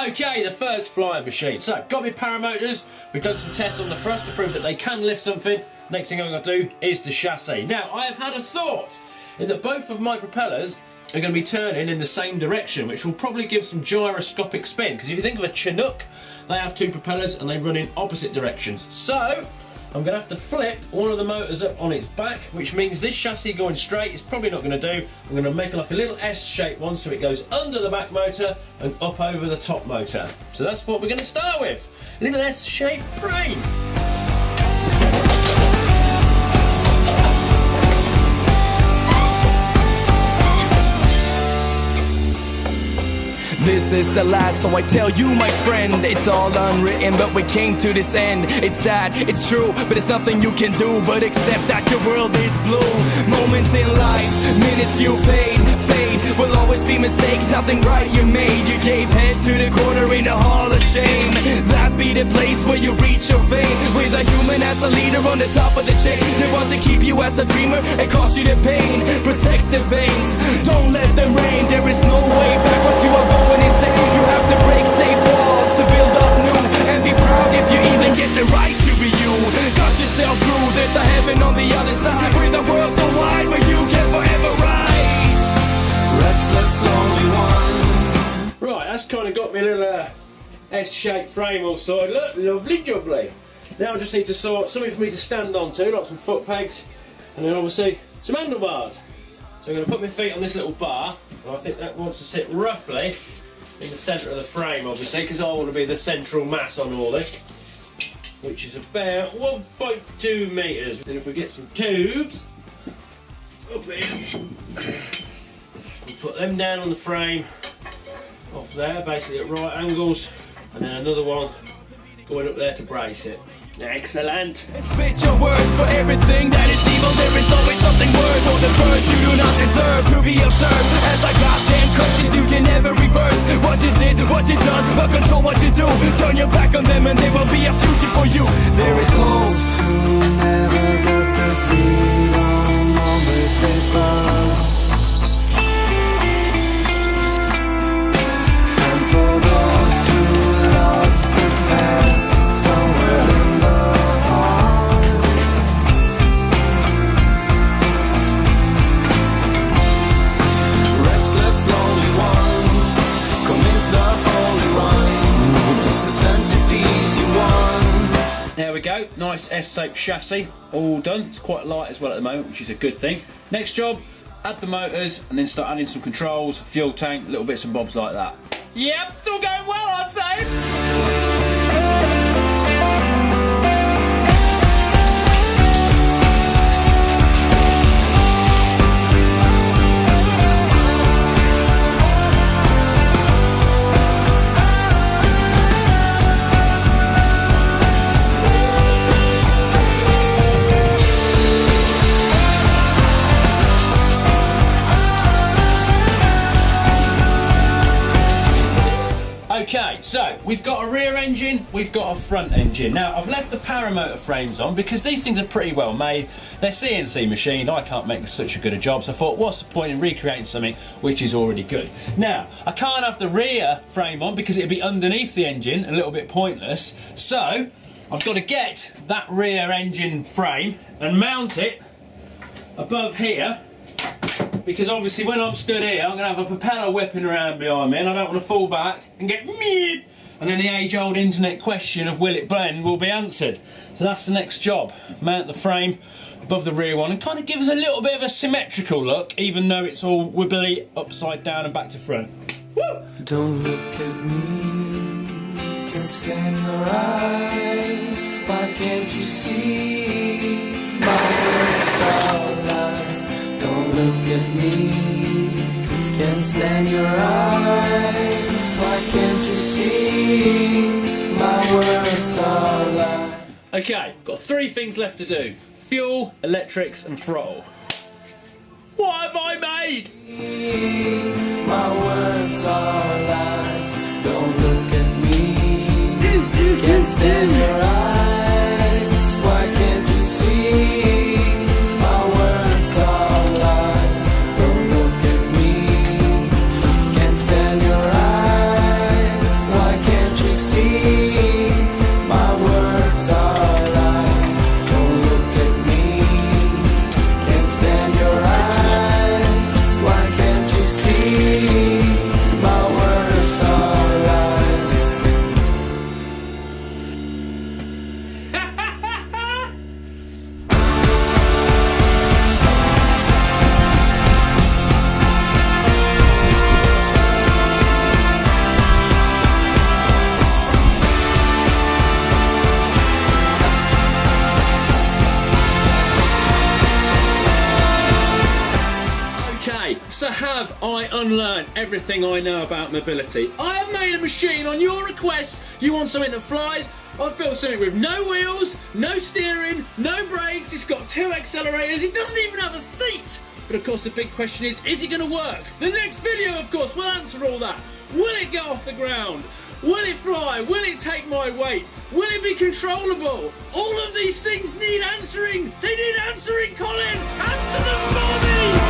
Okay, the first flying machine. So, got my paramotors. We've done some tests on the thrust to prove that they can lift something. Next thing I'm going to do is the chassis. Now, I have had a thought in that both of my propellers are going to be turning in the same direction, which will probably give some gyroscopic spin. Because if you think of a Chinook, they have two propellers and they run in opposite directions. So, I'm going to have to flip one of the motors up on its back, which means this chassis going straight is probably not going to do. I'm going to make like a little S-shaped one so it goes under the back motor and up over the top motor. So that's what we're going to start with. A little S-shaped frame. This is the last, so I tell you, my friend, it's all unwritten, but we came to this end. It's sad, it's true, but it's nothing you can do but accept that your world is blue. Moments in life, minutes you paid, fade will always be mistakes, nothing right you made. You gave head to the corner in a hall of shame. That be the place where you reach your fame, with a human as a leader on the top of the chain. They want to keep you as a dreamer and cause you the pain. Protect the veins, don't let them rain. There is no way back once you are going insane. You have to break safe walls to build up new, and be proud if you even get the right to be you. Got yourself through, there's a heaven on the other side, with the world so wide where you can forever ride. Restless, lonely one. Right, that's kind of got me a little S-shaped frame all sorted. Look, lovely jubbly. Now I just need to sort something for me to stand on to, like some foot pegs, and then obviously some handlebars. So I'm going to put my feet on this little bar, and I think that wants to sit roughly in the centre of the frame, obviously, because I want to be the central mass on all this, which is about 1.2 metres. Then if we get some tubes up here, we'll put them down on the frame, off there, basically at right angles, and then another one going up there to brace it. Excellent. Spit your words for everything that is evil. There is always something worse on the verse you do not deserve to be observed. As I goddamn curses you can never reverse. What you did, what you done, but control what you do. Turn your back on them and there will be a future for you. There is those who never got the freedom on the paper. And for those who lost the path somewhere in the heart. Restless, lonely one, convinced the holy one, the centerpiece you won. There we go, nice S-shaped chassis, all done. It's quite light as well at the moment, which is a good thing. Next job, add the motors and then start adding some controls, fuel tank, little bits and bobs like that. Yep, it's all going well, I'd say. Okay, so we've got a rear engine, we've got a front engine. Now, I've left the paramotor frames on because these things are pretty well made. They're CNC machined, I can't make such a good a job, so I thought, what's the point in recreating something which is already good? Now, I can't have the rear frame on because it'd be underneath the engine, a little bit pointless, so I've got to get that rear engine frame and mount it above here, because obviously when I'm stood here I'm going to have a propeller whipping around behind me and I don't want to fall back and get meep, and then the age-old internet question of will it blend will be answered. So that's the next job, mount the frame above the rear one and kind of give us a little bit of a symmetrical look even though it's all wibbly upside down and back to front. Woo! Don't look at me, can't stand your eyes, why can't you see my words are lies? Don't look at me, can't stand your eyes, why can't you see my words are lies? Okay, got 3 things left to do. Fuel, electrics and throttle. What have I made? My words are lies, don't look at me, can't stand your eyes, why can't you see my words are lies, don't look at me, can't stand your eyes, why unlearn everything I know about mobility. I have made a machine on your request. You want something that flies? I've built something with no wheels, no steering, no brakes. It's got 2 accelerators. It doesn't even have a seat. But of course the big question is it going to work? The next video, of course, will answer all that. Will it go off the ground? Will it fly? Will it take my weight? Will it be controllable? All of these things need answering. They need answering, Colin. Answer them for me.